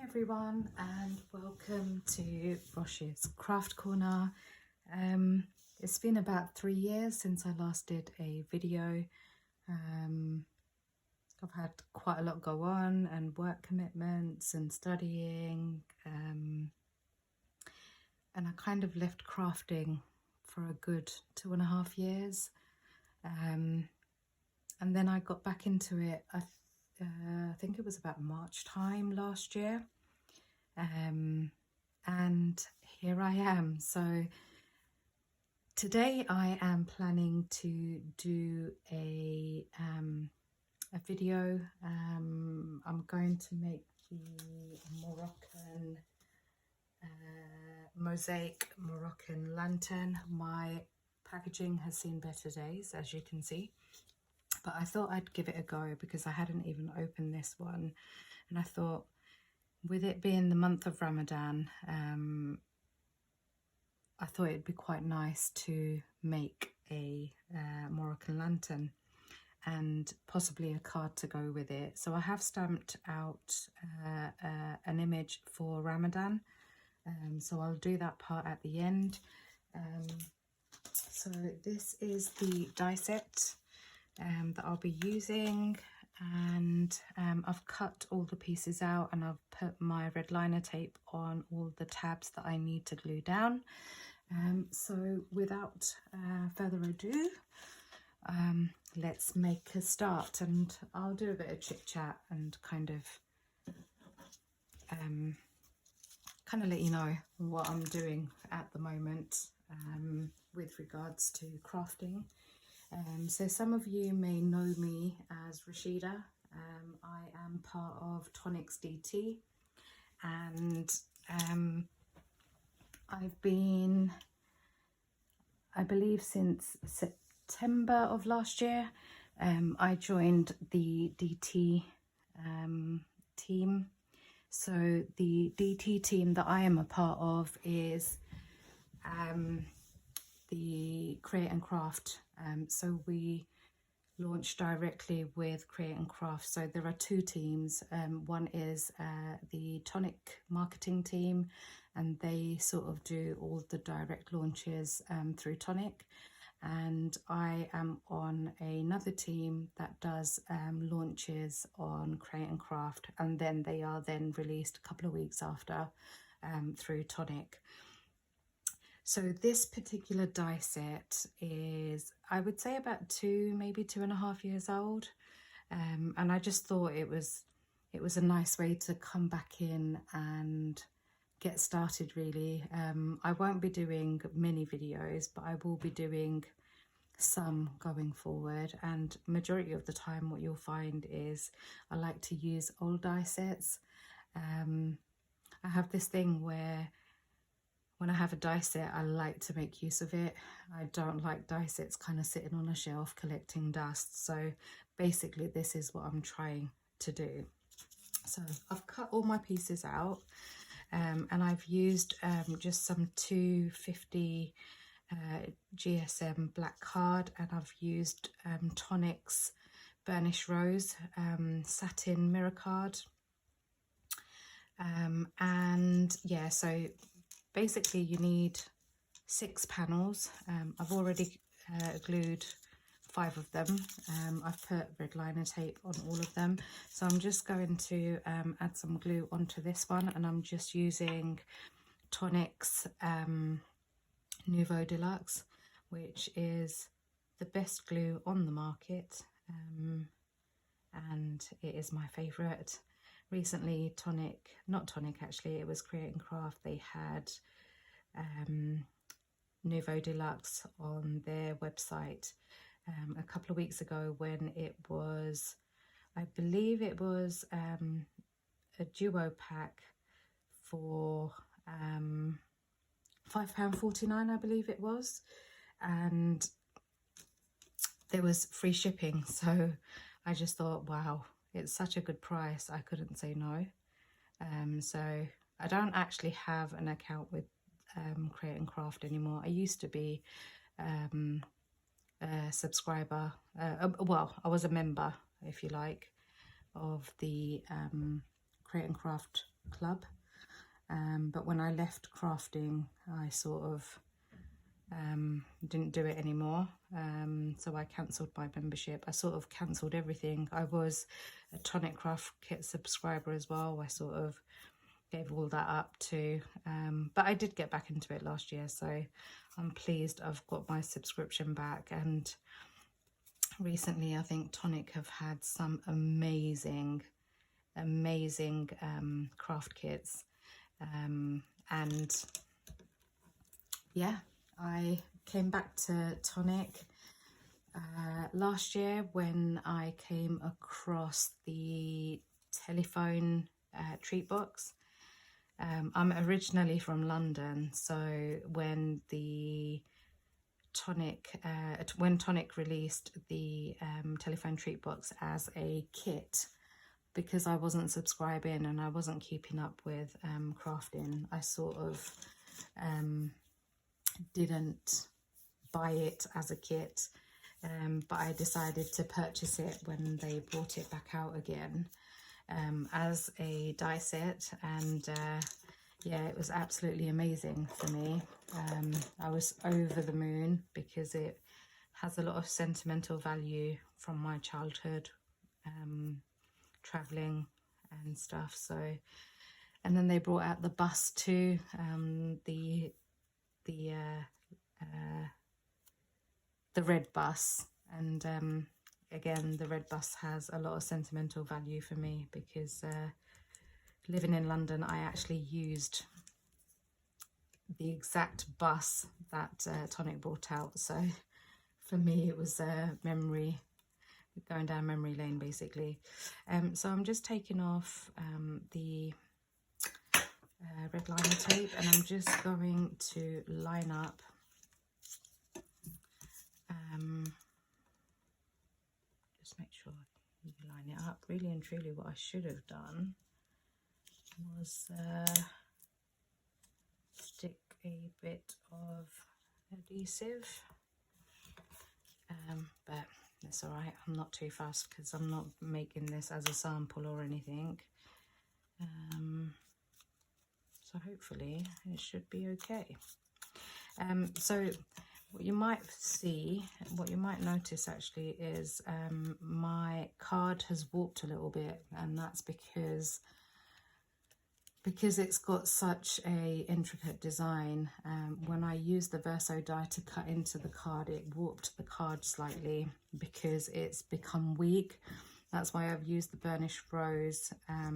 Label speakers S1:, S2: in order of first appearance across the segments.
S1: everyone, and welcome to Rosh's Craft Corner. It's been about 3 years since I last did a video. I've had quite a lot go on, and work commitments and studying, and I kind of left crafting for a good 2.5 years, and then I got back into it. I think it was about March time last year, and here I am. So today I am planning to do a video. I'm going to make the Moroccan Mosaic Moroccan Lantern. My packaging has seen better days, as you can see, but I thought I'd give it a go because I hadn't even opened this one, and I thought, with it being the month of Ramadan, I thought it'd be quite nice to make a Moroccan lantern and possibly a card to go with it. So I have stamped out an image for Ramadan, so I'll do that part at the end. So this is the die set that I'll be using, and I've cut all the pieces out, and I've put my red liner tape on all the tabs that I need to glue down. So without further ado, let's make a start, and I'll do a bit of chit chat and kind of let you know what I'm doing at the moment with regards to crafting. So some of you may know me as Rashida. I am part of Tonic's DT, and I've been, I believe, since September of last year. I joined the DT team. So the DT team that I am a part of is the Create and Craft. So we launched directly with Create and Craft. So there are two teams. One is the Tonic marketing team, and they sort of do all the direct launches through Tonic. And I am on another team that does launches on Create and Craft, and then they are then released a couple of weeks after through Tonic. So this particular die set is, I would say, about maybe 2.5 years old, and I just thought it was a nice way to come back in and get started, really. I won't be doing many videos, but I will be doing some going forward, and majority of the time what you'll find is I like to use old die sets. I have this thing where when I have a die set, I like to make use of it. I don't like die sets kind of sitting on a shelf collecting dust. So basically this is what I'm trying to do. So I've cut all my pieces out, and I've used just some 250 GSM black card, and I've used Tonic's Burnish Rose satin mirror card. And yeah, so basically you need 6 panels. I've already glued 5 of them. I've put red liner tape on all of them. So I'm just going to add some glue onto this one, and I'm just using Tonic's Nouveau Deluxe, which is the best glue on the market, and it is my favourite. Recently not Tonic actually, it was Create and Craft, they had Nouveau Deluxe on their website a couple of weeks ago, when it was, I believe it was a duo pack for £5.49, I believe it was, and there was free shipping. So I just thought, wow, it's such a good price, I couldn't say no. So I don't actually have an account with Create and Craft anymore. I used to be a subscriber, well, I was a member, if you like, of the Create and Craft club. But when I left crafting, I sort of didn't do it anymore. So I cancelled my membership. I sort of cancelled everything. I was a Tonic craft kit subscriber as well. I sort of gave all that up too. But I did get back into it last year, so I'm pleased I've got my subscription back. And recently I think Tonic have had some amazing craft kits. And yeah, I came back to Tonic last year when I came across the telephone treat box. I'm originally from London, so when Tonic released the telephone treat box as a kit, because I wasn't subscribing and I wasn't keeping up with crafting, I sort of didn't buy it as a kit, but I decided to purchase it when they brought it back out again as a die set. And yeah, it was absolutely amazing for me. I was over the moon because it has a lot of sentimental value from my childhood, traveling and stuff. So, and then they brought out the bus too, the red bus, and again, the red bus has a lot of sentimental value for me because living in London, I actually used the exact bus that Tonic brought out. So for me, it was a memory, going down memory lane basically. So I'm just taking off the red liner tape, and I'm just going to line up just make sure you line it up. Really and truly, what I should have done was stick a bit of adhesive, but it's all right. I'm not too fast because I'm not making this as a sample or anything. So hopefully it should be okay. So what you might see, what you might notice actually is my card has warped a little bit, and that's because it's got such a intricate design. When I used the Verso die to cut into the card, it warped the card slightly because it's become weak. That's why I've used the burnished rose,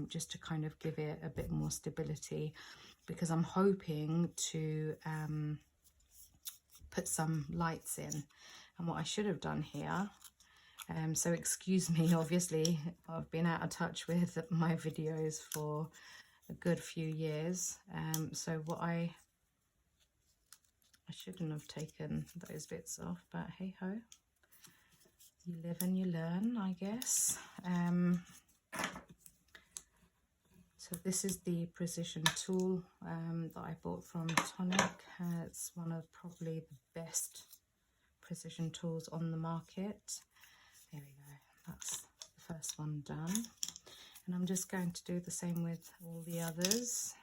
S1: just to kind of give it a bit more stability, because I'm hoping to put some lights in. And what I should have done here, so excuse me, obviously I've been out of touch with my videos for a good few years, so what I shouldn't have taken those bits off, but hey ho, you live and you learn, I guess. So this is the precision tool that I bought from Tonic. It's one of probably the best precision tools on the market. There we go, that's the first one done. And I'm just going to do the same with all the others.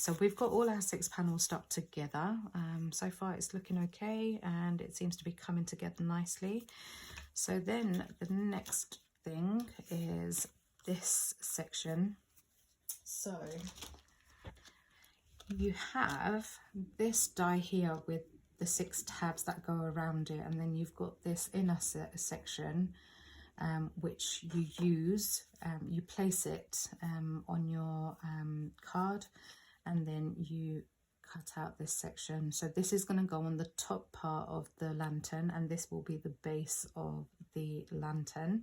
S1: so we've got all our 6 panels stuck together. So far it's looking okay, and it seems to be coming together nicely. So then the next thing is this section. So you have this die here with the 6 tabs that go around it, and then you've got this inner section which you use, you place it on your card, and then you cut out this section. So this is going to go on the top part of the lantern, and this will be the base of the lantern.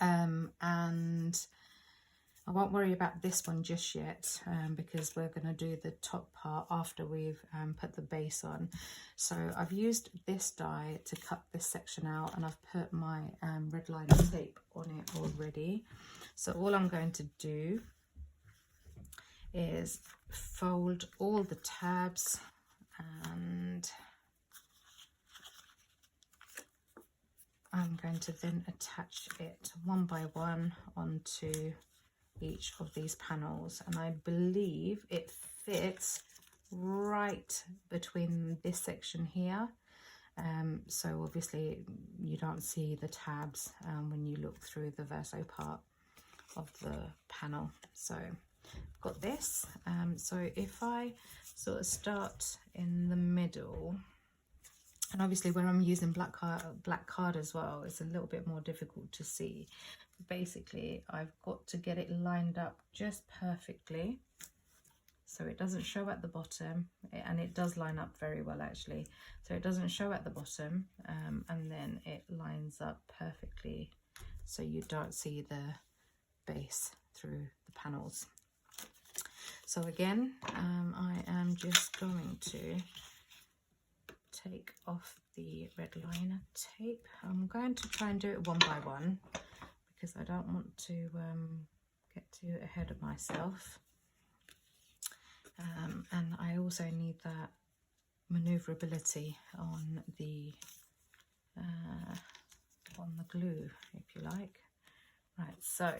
S1: And I won't worry about this one just yet, because we're going to do the top part after we've put the base on. So I've used this die to cut this section out, and I've put my red line tape on it already. So all I'm going to do is fold all the tabs, and I'm going to then attach it one by one onto each of these panels, and I believe it fits right between this section here. So obviously you don't see the tabs when you look through the verso part of the panel. So I've got this. So if I sort of start in the middle, and obviously where I'm using black card as well, it's a little bit more difficult to see. Basically, I've got to get it lined up just perfectly so it doesn't show at the bottom, and it does line up very well actually. So it doesn't show at the bottom, and then it lines up perfectly so you don't see the base through the panels. So again, I am just going to take off the red liner tape. I'm going to try and do it one by one because I don't want to get too ahead of myself. And I also need that maneuverability on the glue, if you like. Right, so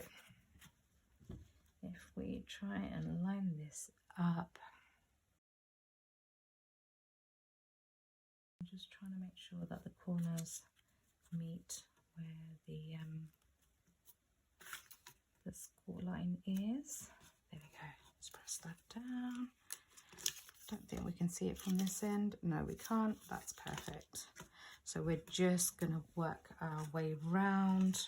S1: if we try and line this up, I'm just trying to make sure that the corners meet where the score line is. There we go. Let's press that down. Don't think we can see it from this end. No, we can't. That's perfect. So we're just going to work our way round,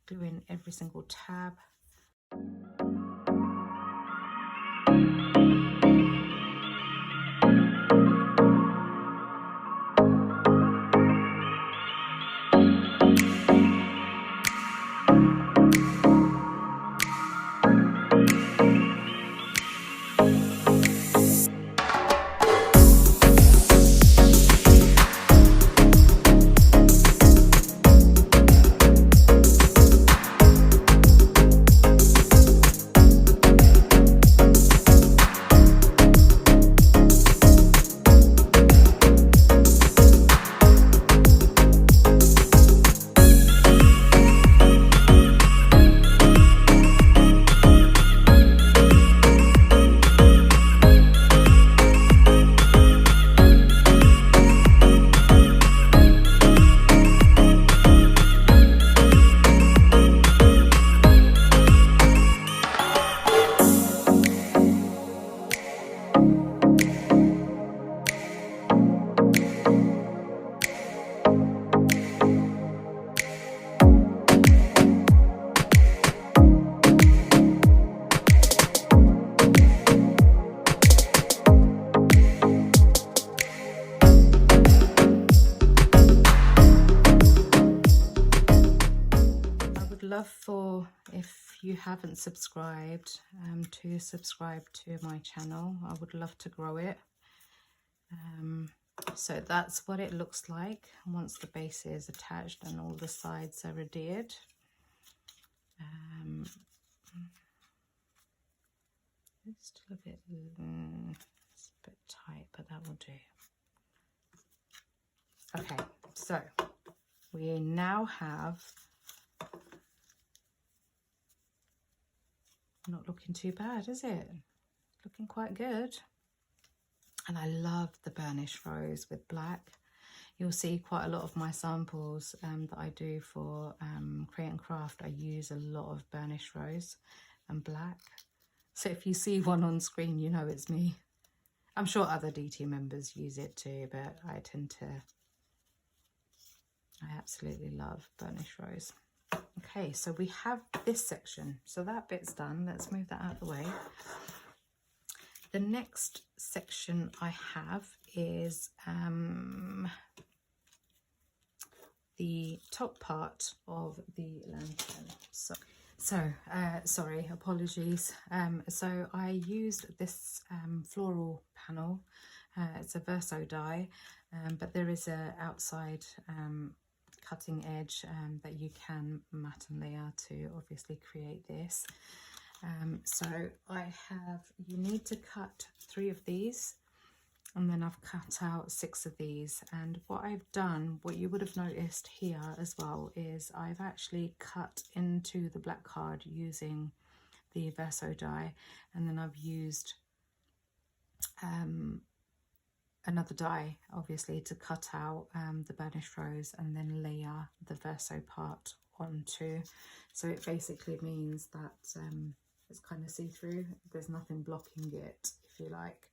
S1: gluing every single tab. For if you haven't subscribed, to subscribe to my channel. I would love to grow it. So that's what it looks like once the base is attached and all the sides are adhered. It's still a bit, it's a bit tight, but that will do. Okay, so we now have, not looking too bad, is it? looking quite good. And I love the burnished rose with black. You'll see quite a lot of my samples that I do for Create and Craft. I use a lot of burnished rose and black. So if you see one on screen, you know it's me. I'm sure other DT members use it too, but I absolutely love burnished rose. Okay, so we have this section. So that bit's done. Let's move that out of the way. The next section I have is the top part of the lantern. Sorry, apologies. So I used this floral panel. It's a verso die, but there is a outside cutting edge that you can mat and layer to obviously create this. So you need to cut 3 of these, and then I've cut out 6 of these. And what I've done, what you would have noticed here as well, is I've actually cut into the black card using the verso die, and then I've used another die obviously to cut out the burnished rose and then layer the verso part onto. So it basically means that it's kind of see-through. There's nothing blocking it, if you like.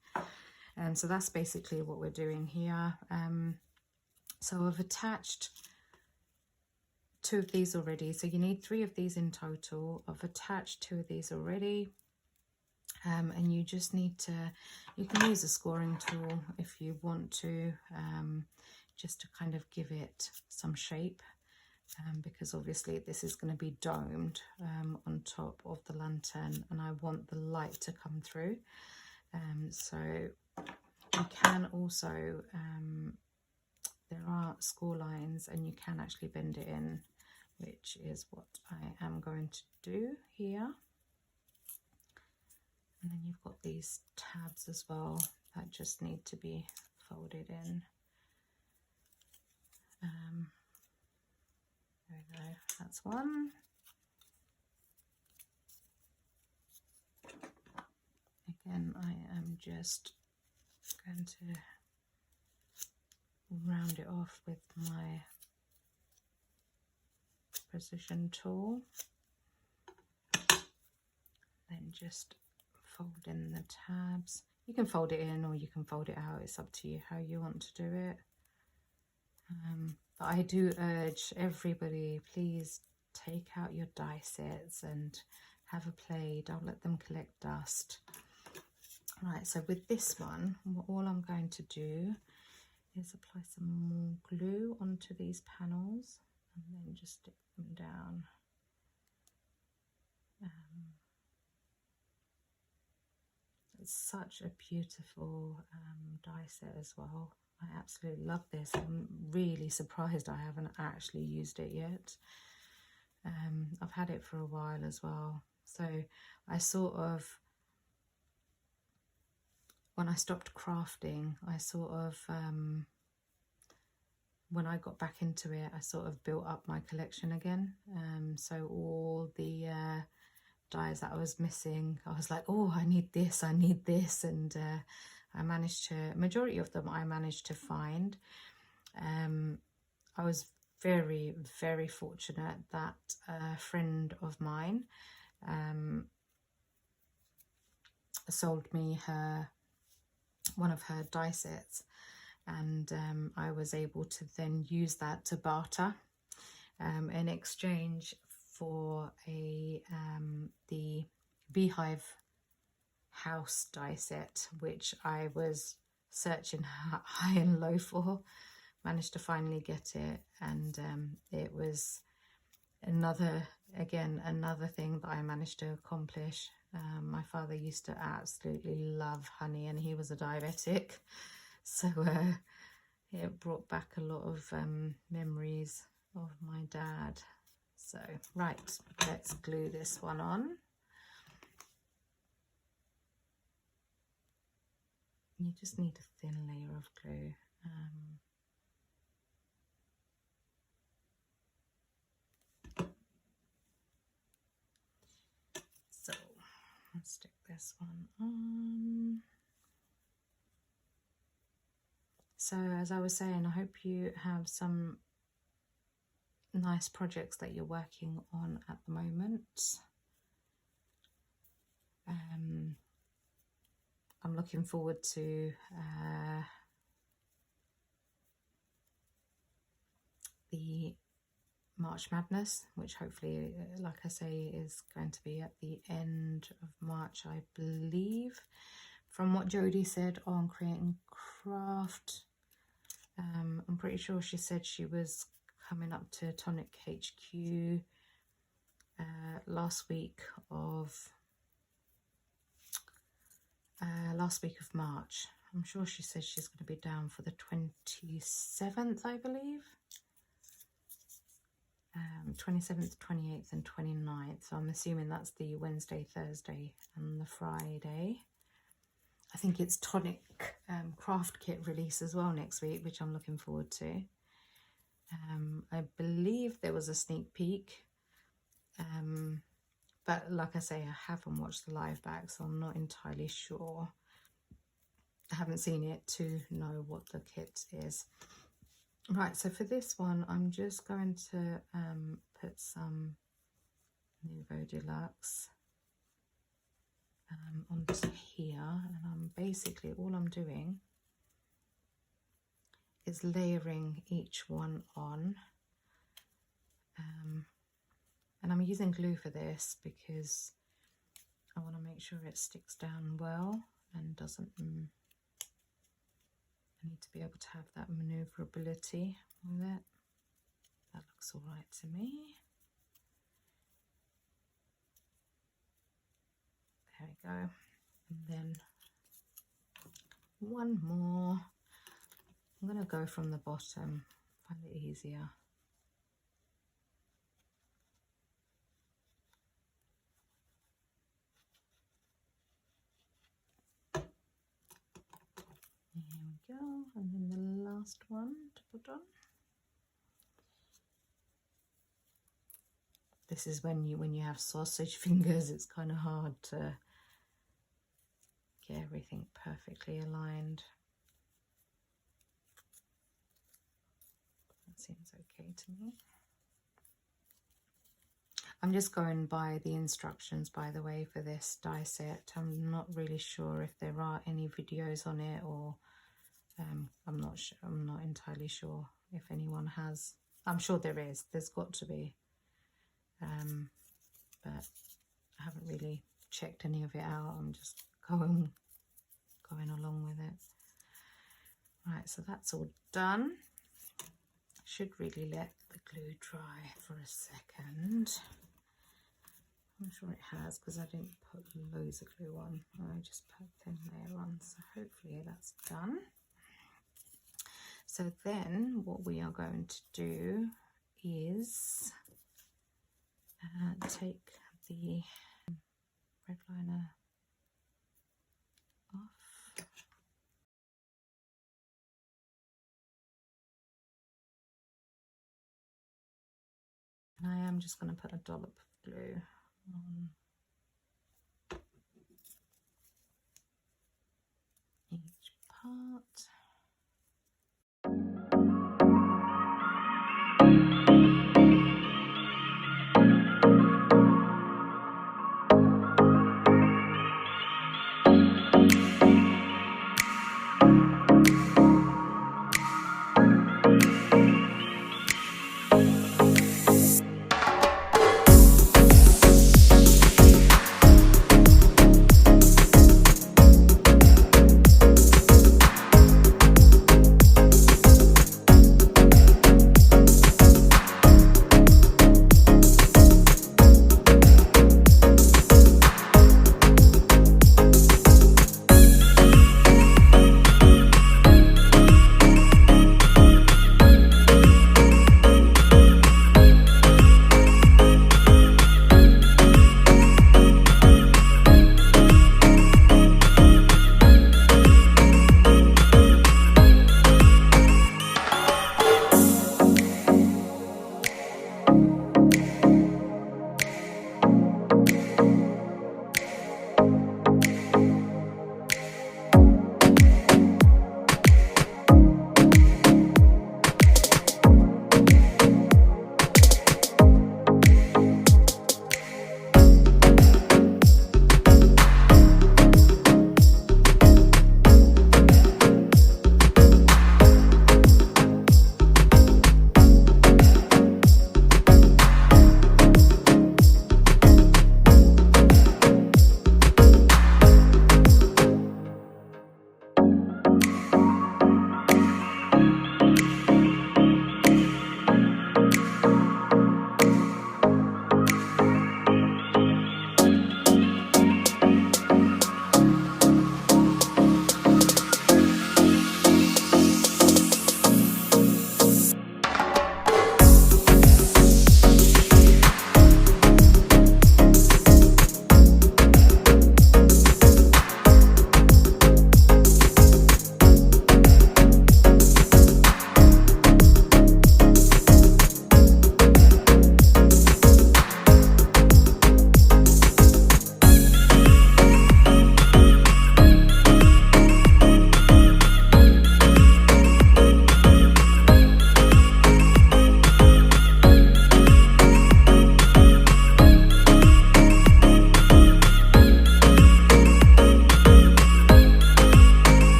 S1: So that's basically what we're doing here. So I've attached 2 of these already. So you need 3 of these in total. I've attached 2 of these already. And you just need to, you can use a scoring tool if you want to, just to kind of give it some shape. Because obviously this is going to be domed on top of the lantern, and I want the light to come through. So you can also, there are score lines and you can actually bend it in, which is what I am going to do here. And then you've got these tabs as well that just need to be folded in. There we go, that's one. Again, I am just going to round it off with my precision tool. Then just fold in the tabs. You can fold it in or you can fold it out. It's up to you how you want to do it. But I do urge everybody, please take out your die sets and have a play. Don't let them collect dust. Right, so with this one, all I'm going to do is apply some more glue onto these panels and then just stick them down. It's such a beautiful die set as well. I absolutely love this. I'm really surprised I haven't actually used it yet. I've had it for a while as well. So I sort of, when I stopped crafting, I sort of, when I got back into it, I sort of built up my collection again. So all the dies that I was missing, I was like, oh, I need this, and I managed to, majority of them I managed to find. I was very, very fortunate that a friend of mine sold me one of her die sets, and I was able to then use that to barter in exchange for the beehive house die set, which I was searching high and low for. Managed to finally get it, and it was another thing that I managed to accomplish. My father used to absolutely love honey, and he was a diabetic, so it brought back a lot of memories of my dad. So right, let's glue this one on. You just need a thin layer of glue. So let's stick this one on. So as I was saying, I hope you have some nice projects that you're working on at the moment. I'm looking forward to the March Madness, which hopefully, like I say, is going to be at the end of March, I believe, from what Jodie said on Creating Craft. I'm pretty sure she said she was coming up to Tonic HQ last week of March. I'm sure she said she's going to be down for the 27th, I believe. 27th, 28th and 29th. So I'm assuming that's the Wednesday, Thursday and the Friday. I think it's Tonic craft kit release as well next week, which I'm looking forward to. I believe there was a sneak peek. But like I say, I haven't watched the live back, so I'm not entirely sure. I haven't seen it to know what the kit is. Right, so for this one, I'm just going to put some Nouveau Deluxe onto here, and I'm basically, all I'm doing is layering each one on. And I'm using glue for this because I want to make sure it sticks down well and doesn't... I need to be able to have that maneuverability with it. That looks all right to me. There we go. And then one more. I'm going to go from the bottom, find it easier. Here we go, and then the last one to put on. This is when you have sausage fingers, it's kind of hard to get everything perfectly aligned. That seems okay to me. I'm just going by the instructions, by the way, for this die set. I'm not really sure if there are any videos on it, or I'm not entirely sure if anyone has. I'm sure there is. There's got to be. But I haven't really checked any of it out. I'm just going along with it. Right, so that's all done. Should really let the glue dry for a second. I'm sure it has, because I didn't put loads of glue on. I just put a thin layer on, so hopefully that's done. So then what we are going to do is take the red liner off. And I am just going to put a dollop of glue on each part.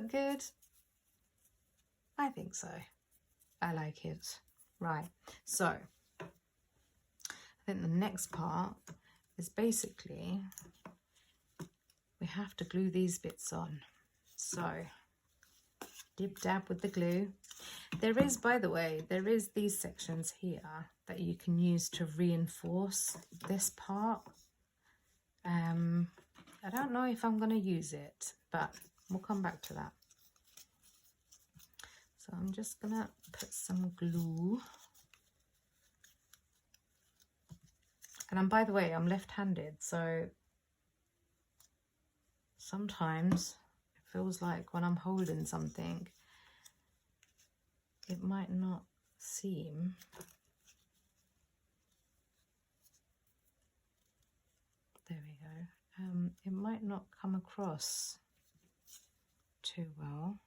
S1: look good? I think so. I like it. Right, so I think the next part is basically we have to glue these bits on. So dib dab with the glue. There is, by the way, there is these sections here that you can use to reinforce this part. I don't know if I'm going to use it, but we'll come back to that. So I'm just going to put some glue. And by the way, I'm left-handed, so sometimes it feels like when I'm holding something, it might not seem. There we go. It might not come across too well.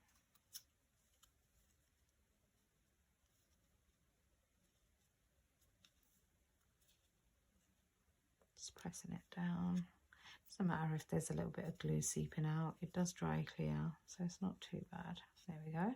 S1: Just pressing it down. Doesn't matter if there's a little bit of glue seeping out. It does dry clear, so it's not too bad. There we go.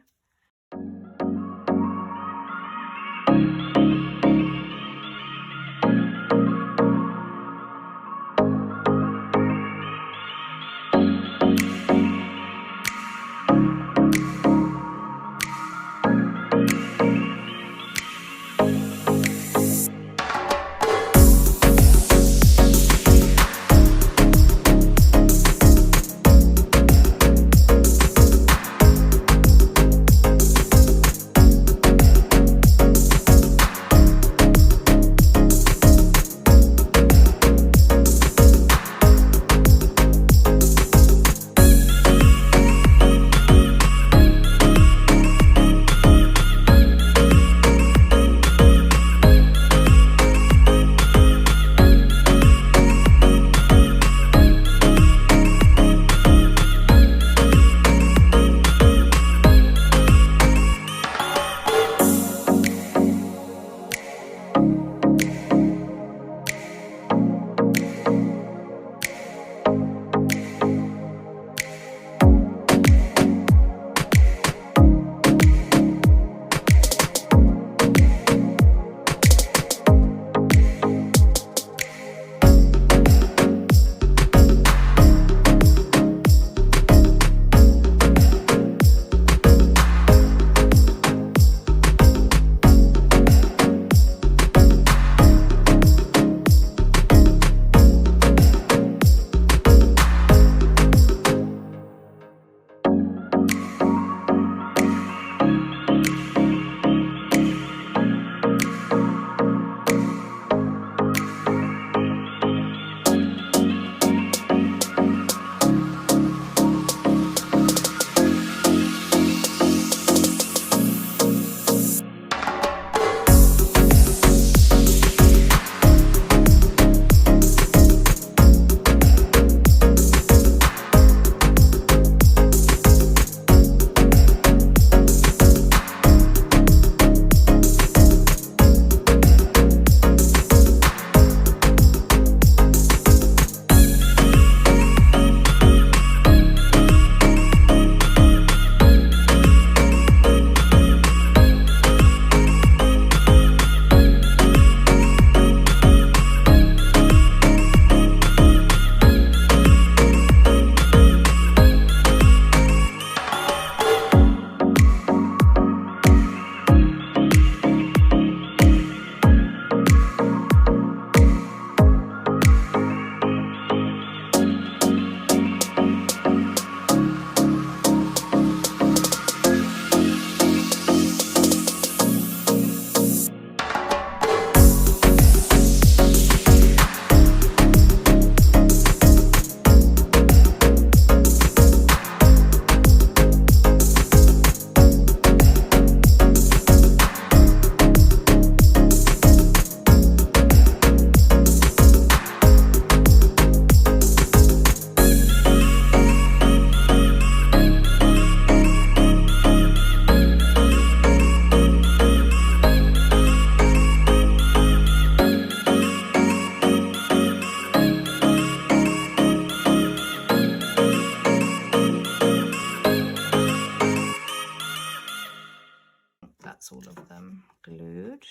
S1: that's all of them glued.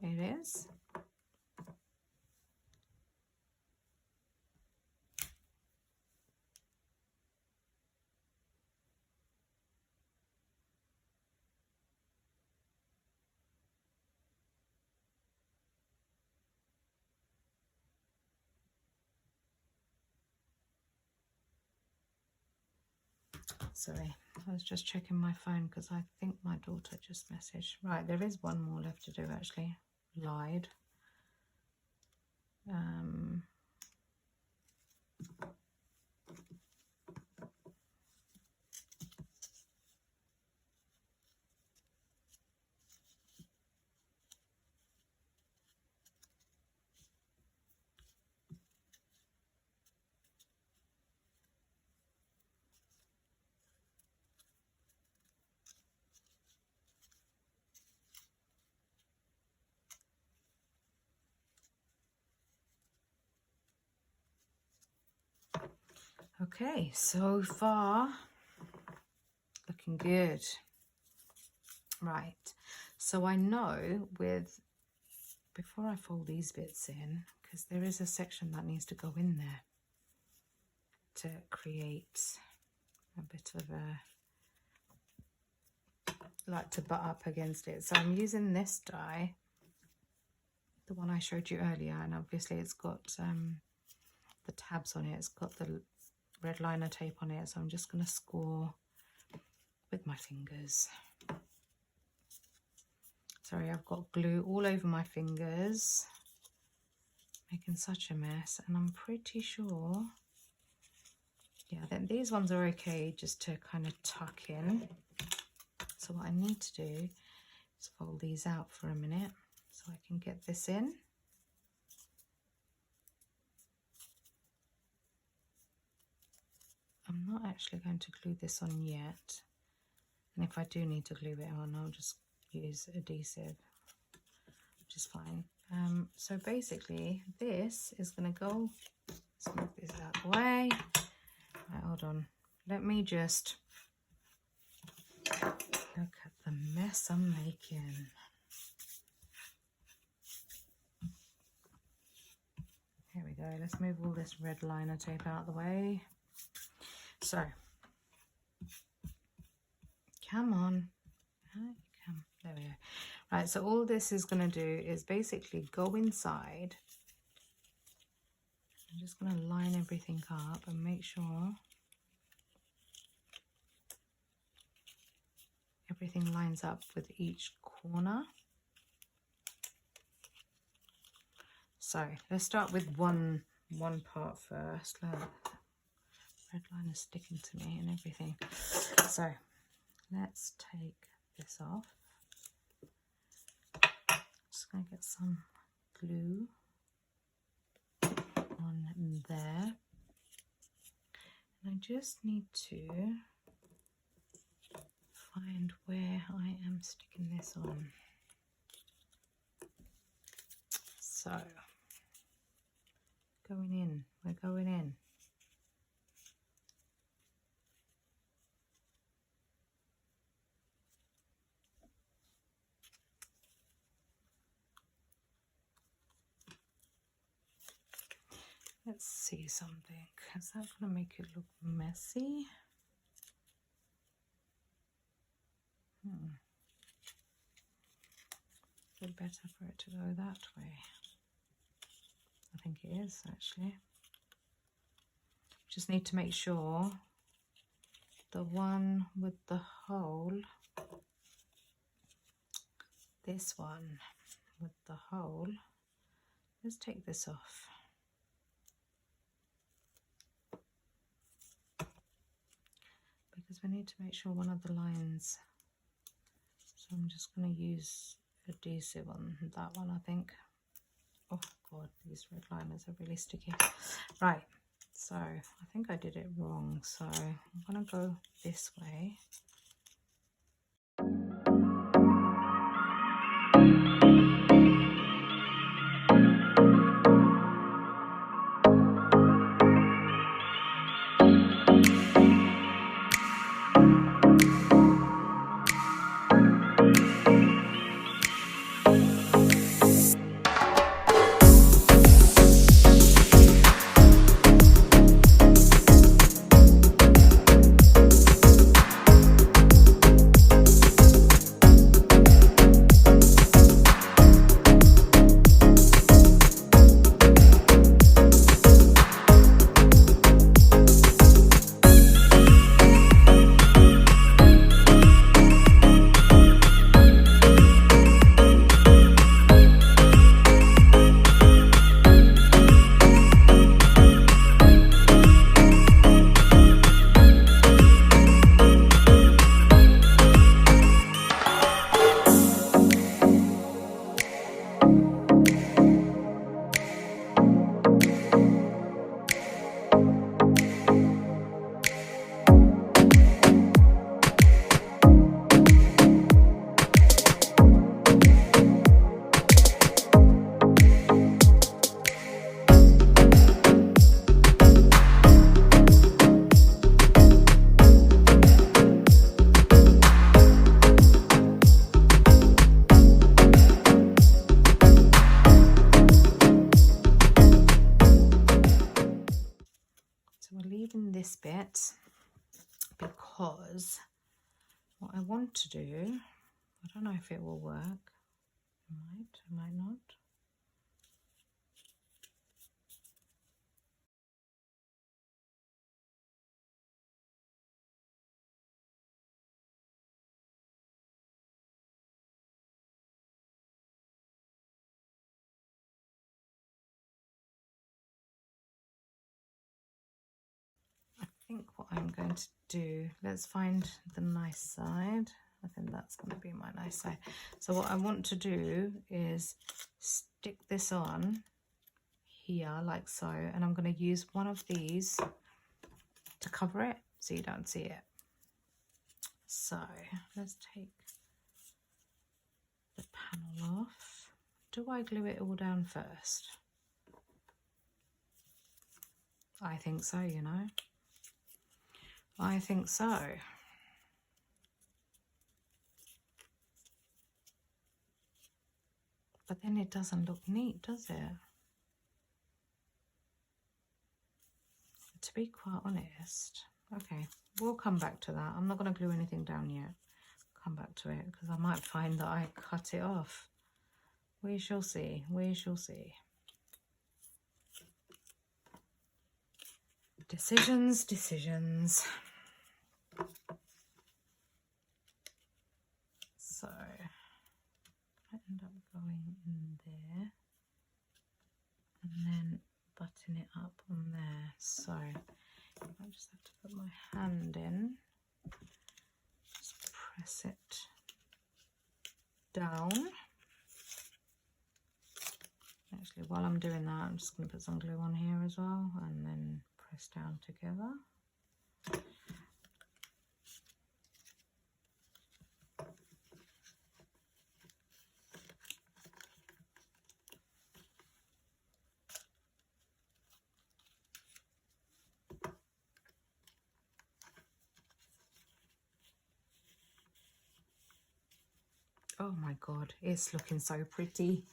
S1: It is. Sorry, I was just checking my phone because I think my daughter just messaged. Right, there is one more left to do actually. Lied. Okay, so far looking good. Right, so I know before I fold these bits in, because there is a section that needs to go in there to create a bit of like to butt up against it. So I'm using this die, the one I showed you earlier, and obviously it's got the tabs on it. It's got the red liner tape on it, so I'm just going to score with my fingers. Sorry, I've got glue all over my fingers, making such a mess, and I'm pretty sure, yeah, then these ones are okay just to kind of tuck in. So what I need to do is fold these out for a minute so I can get this in. I'm not actually going to glue this on yet, and if I do need to glue it on, I'll just use adhesive, which is fine. So basically this is going to go, let's move this out of the way. Right, hold on, let me just look at the mess I'm making. Here we go, let's move all this red liner tape out of the way. So, come on, there we go. Right, so all this is going to do is basically go inside. I'm just going to line everything up and make sure everything lines up with each corner. So let's start with one part first. Look, red line is sticking to me and everything. So let's take this off. Just going to get some glue on there. And I just need to find where I am sticking this on. So, going in, we're going in. Let's see something. Is that going to make it look messy? It'd be better for it to go that way. I think it is actually. Just need to make sure the one with the hole, this one with the hole, let's take this off. Because we need to make sure one of the lines, so I'm just going to use adhesive on that one, I think. Oh god, these red liners are really sticky. Right, so I think I did it wrong, so I'm going to go this way. bit because what I want to do, I don't know if it will work. It might not. I think what I'm going to do, let's find the nice side. I think that's going to be my nice side. So what I want to do is stick this on here like so, and I'm going to use one of these to cover it so you don't see it. So let's take the panel off. Do I glue it all down first? I think so, you know. I think so. But then it doesn't look neat, does it? To be quite honest. Okay, we'll come back to that. I'm not going to glue anything down yet. Come back to it because I might find that I cut it off. We shall see. We shall see. Decisions, decisions. So I end up going in there and then button it up on there. So I just have to put my hand in, just press it down. Actually, while I'm doing that, I'm just going to put some glue on here as well and then press down together. Oh my God, it's looking so pretty.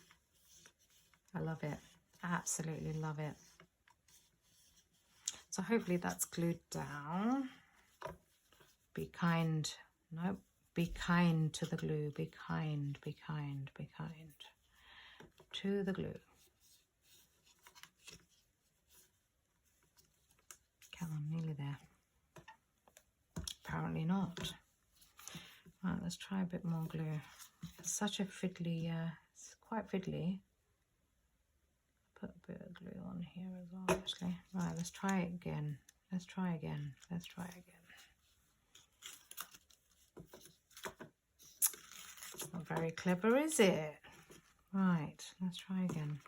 S1: I love it. Absolutely love it. So hopefully that's glued down. Be kind. Nope. Be kind to the glue. Be kind, be kind, be kind to the glue. Come on, nearly there. Apparently not. Right, let's try a bit more glue. It's such a fiddly, it's quite fiddly. Put a bit of glue on here as well, actually. Right, let's try it again. Let's try again. Let's try again. It's not very clever, is it? Right, let's try again.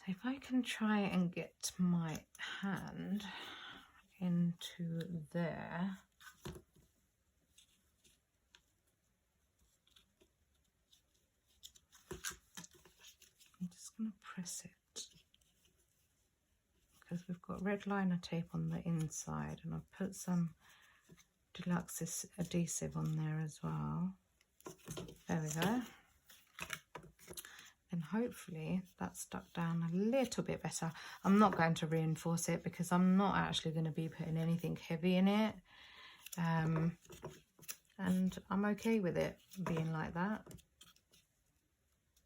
S1: So if I can try and get my hand into there. I'm just going to press it because we've got red liner tape on the inside and I've put some deluxe adhesive on there as well. There we go. And hopefully that's stuck down a little bit better. I'm not going to reinforce it because I'm not actually going to be putting anything heavy in it. And I'm okay with it being like that.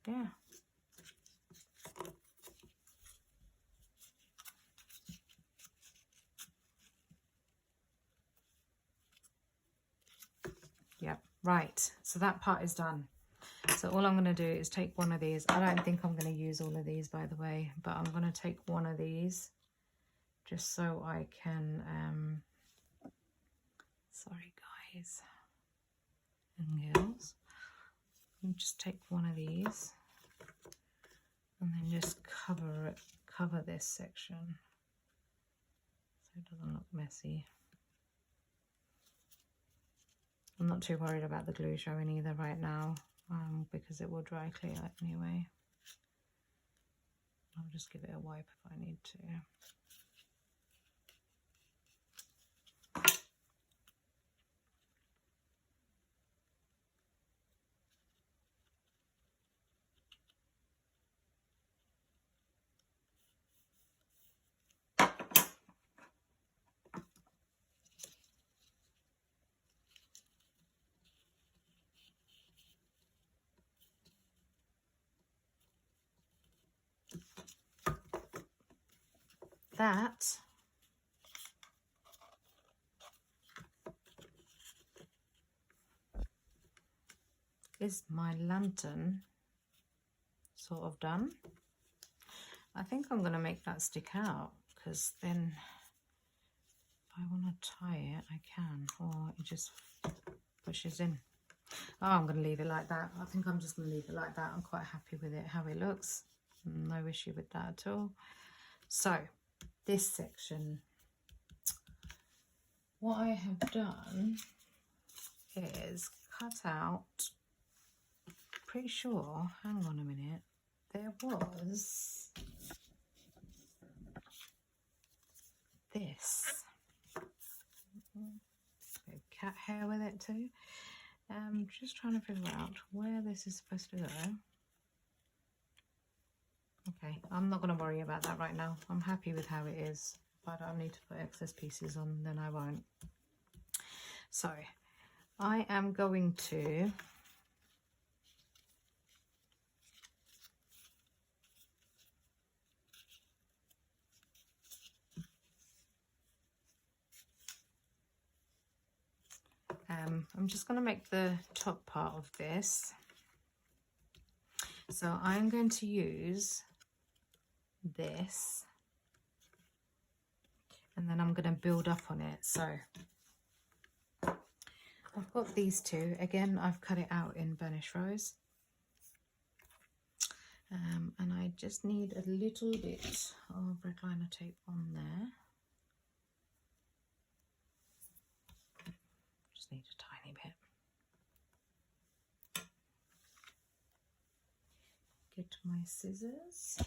S1: Yeah. Yep, right. So that part is done. So all I'm going to do is take one of these. I don't think I'm going to use all of these, by the way, but I'm going to take one of these just so I can, sorry guys and girls, just take one of these and then just cover this section so it doesn't look messy. I'm not too worried about the glue showing either right now, because it will dry clear anyway. I'll just give it a wipe if I need to. That is my lantern sort of done. I think I'm going to make that stick out, because then if I want to tie it, I can, or it just pushes in. Oh, I'm going to leave it like that. I think I'm just going to leave it like that. I'm quite happy with it, how it looks. No issue with that at all. So this section, what I have done is cut out, pretty sure, hang on a minute, there was this, cat hair with it too. Just trying to figure out where this is supposed to go. Okay, I'm not going to worry about that right now. I'm happy with how it is. If I don't need to put excess pieces on, then I won't. So I am going to I'm just going to make the top part of this. So I'm going to use this, and then I'm going to build up on it. So I've got these two. Again, I've cut it out in burnished rose. And I just need a little bit of red liner tape on there. Just need a tiny bit. Get my scissors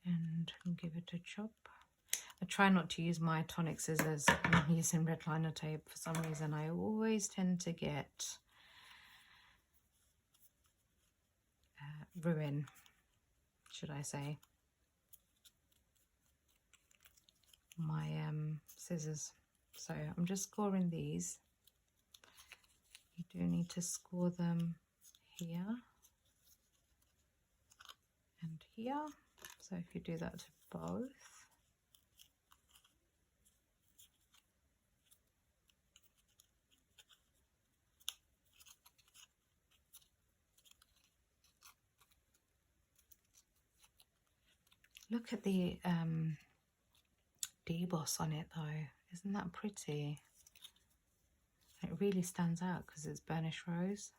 S1: and give it a chop. I try not to use my Tonic scissors when I'm using red liner tape. For some reason, I always tend to get ruin, should I say, my scissors. So I'm just scoring these. You do need to score them here and here. So if you do that to both, look at the deboss on it though. Isn't that pretty? It really stands out because it's burnished rose.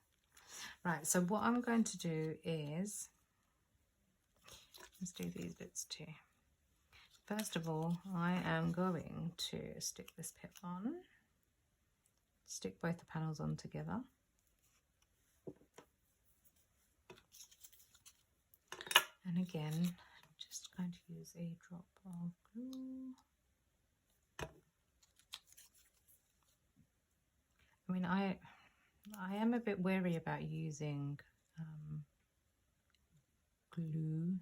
S1: Right, so what I'm going to do is, let's do these bits too. First of all, I am going to stick this pip on, stick both the panels on together. And again, I'm just going to use a drop of glue. I mean, I am a bit wary about using glue,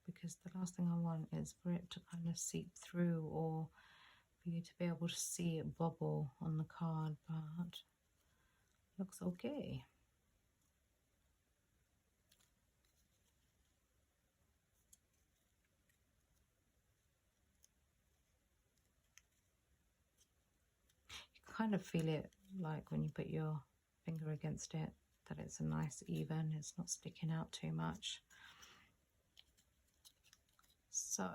S1: because the last thing I want is for it to kind of seep through, or for you to be able to see it bubble on the card, but looks okay. You kind of feel it like when you put your finger against it, that it's a nice even, it's not sticking out too much. So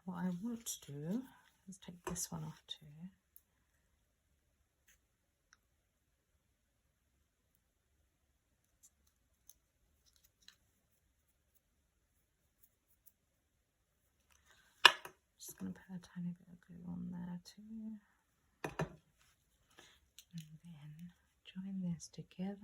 S1: what I want to do is take this one off too. Just going to put a tiny bit of glue on there too. join this together.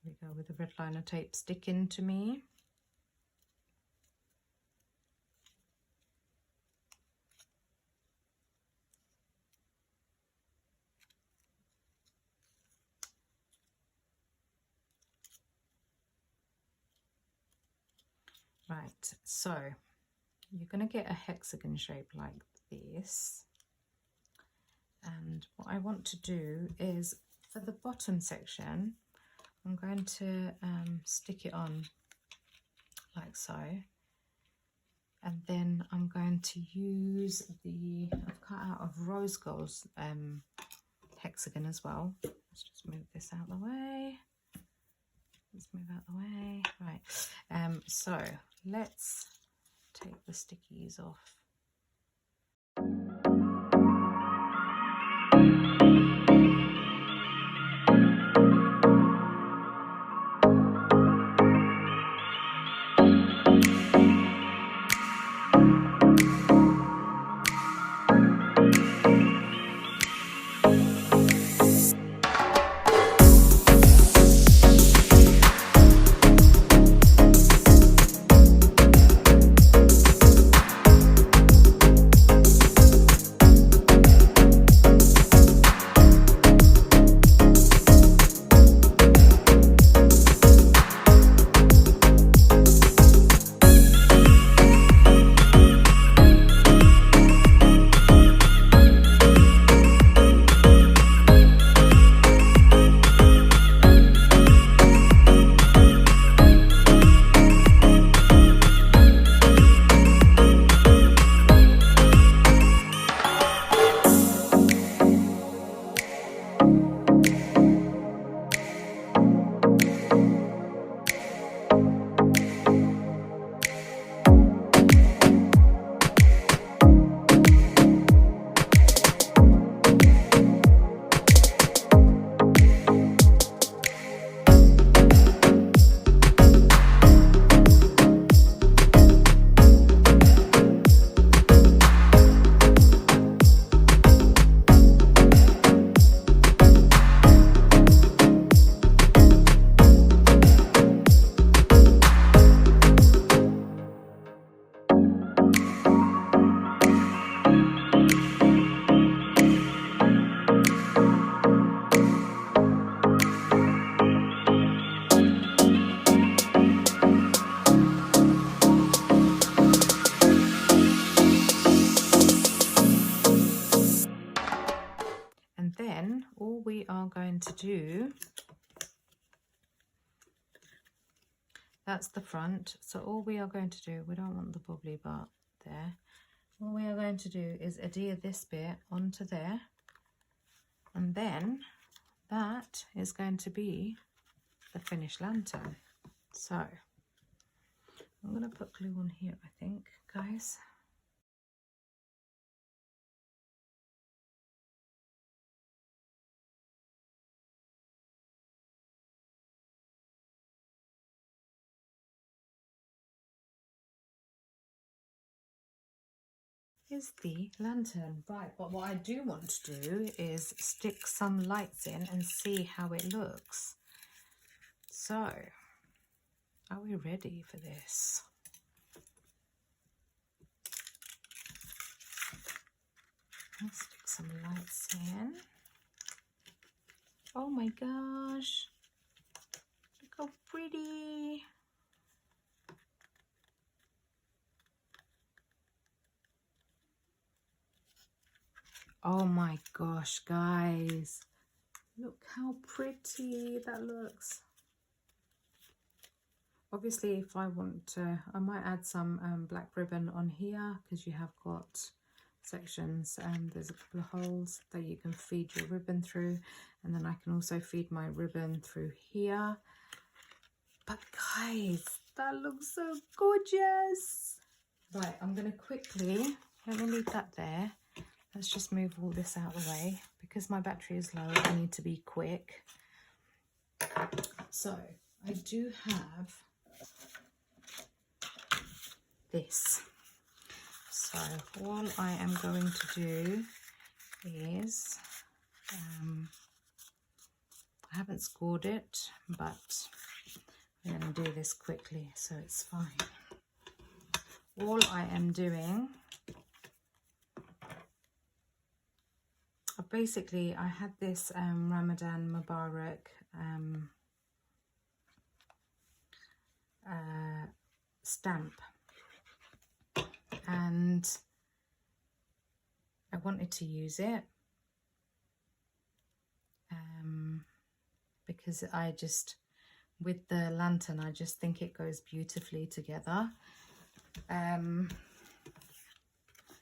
S1: Here we go with the red liner tape sticking to me. Right, so you're going to get a hexagon shape like this. And what I want to do is, for the bottom section, I'm going to stick it on like so. And then I'm going to use I've cut out of rose gold's hexagon as well. Let's just move this out of the way. Let's move out the way. Right. So let's take the stickies off. To do, that's the front, so all we are going to do, we don't want the bubbly part there, all we are going to do is adhere this bit onto there, and then that is going to be the finished lantern. So I'm going to put glue on here, I think, guys. Is the lantern. Right, but what I do want to do is stick some lights in and see how it looks. So, are we ready for this? Let's stick some lights in. Oh my gosh, look how pretty. Oh my gosh, guys, look how pretty that looks. Obviously, if I want to, I might add some black ribbon on here, because you have got sections and there's a couple of holes that you can feed your ribbon through, and then I can also feed my ribbon through here. But guys, that looks so gorgeous. Right, I'm going to quickly, let me leave that there. Let's just move all this out of the way. Because my battery is low, I need to be quick. So, I do have this. So all I am going to do is, I haven't scored it, but I'm going to do this quickly, so it's fine. All I am doing, basically I had this Ramadan Mubarak stamp, and I wanted to use it because I just, with the lantern, I just think it goes beautifully together.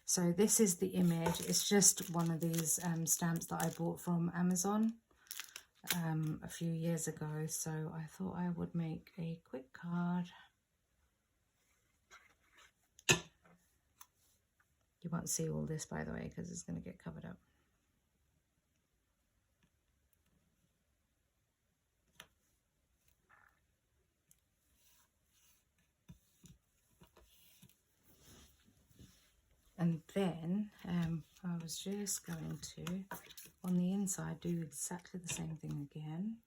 S1: So this is the image. It's just one of these stamps that I bought from Amazon a few years ago. So I thought I would make a quick card. You won't see all this, by the way, because it's going to get covered up. And then I was just going to, on the inside, do exactly the same thing again.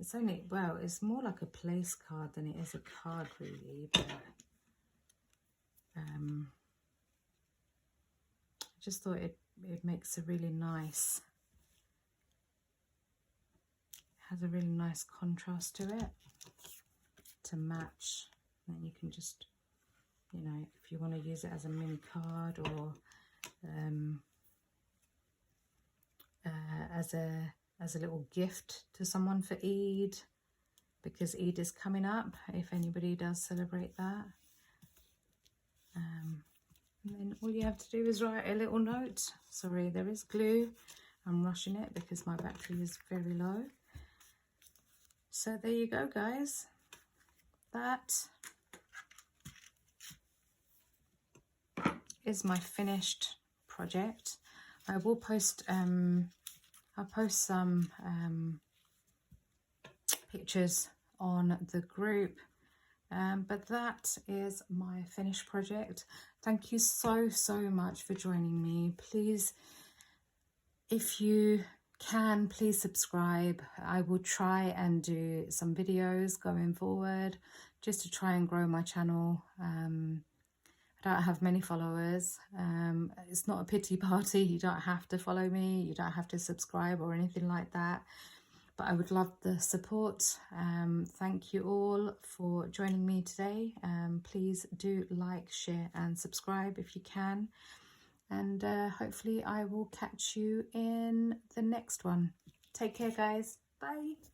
S1: It's only, well, it's more like a place card than it is a card, really. But I just thought it makes a really nice, has a really nice contrast to it to match. And then you can just, you know, if you want to use it as a mini card or as a little gift to someone for Eid, because Eid is coming up, if anybody does celebrate that. And then all you have to do is write a little note. Sorry, there is glue. I'm rushing it because my battery is very low. So there you go, guys. That is my finished project. I will post I'll post some pictures on the group, but that is my finished project. Thank you so much for joining me. Please, if you can, please subscribe. I will try and do some videos going forward just to try and grow my channel. I don't have many followers. It's not a pity party. You don't have to follow me. You don't have to subscribe or anything like that. But I would love the support. Thank you all for joining me today. Please do like, share and subscribe if you can. And hopefully I will catch you in the next one. Take care, guys. Bye.